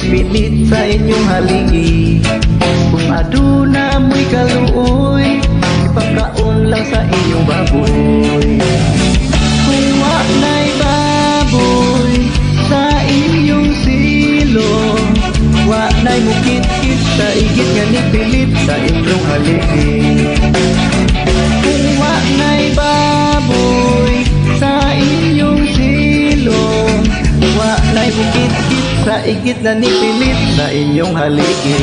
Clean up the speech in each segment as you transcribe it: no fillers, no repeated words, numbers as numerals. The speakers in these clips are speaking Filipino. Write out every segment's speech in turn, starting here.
nanipilit sa inyong haligi. Kung aduna mo'y kaluoy, ipakaon lang sa inyong baboy. Kung wa'nay baboy sa inyong silo, wa'nay mukit-kit sa igit nga nipilit sa inyong haligi. Kung wa'nay baboy sa inyong silo, wa'nay mukit-kit sa igit na nipilit sa inyong haligi.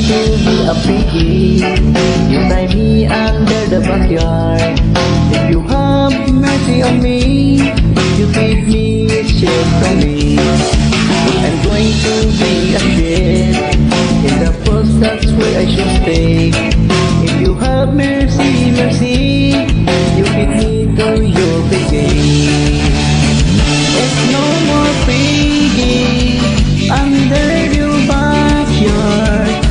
To be a piggy, you tie me under the backyard. If you have mercy on me, you feed me shit from me. I'm going to be a shit in the post, that's where I should stay. If you have mercy, mercy, you feed me to your piggy. There's no more piggy under your backyard.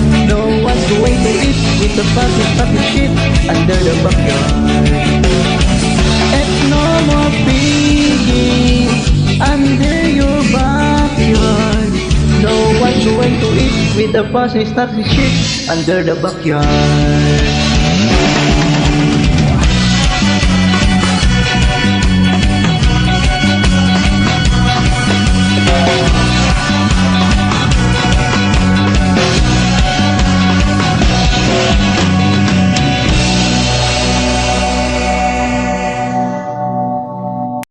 Going to eat with the puppy shit under the backyard. And no more piggy under your backyard. No one's going to eat with the puppy shit under the backyard.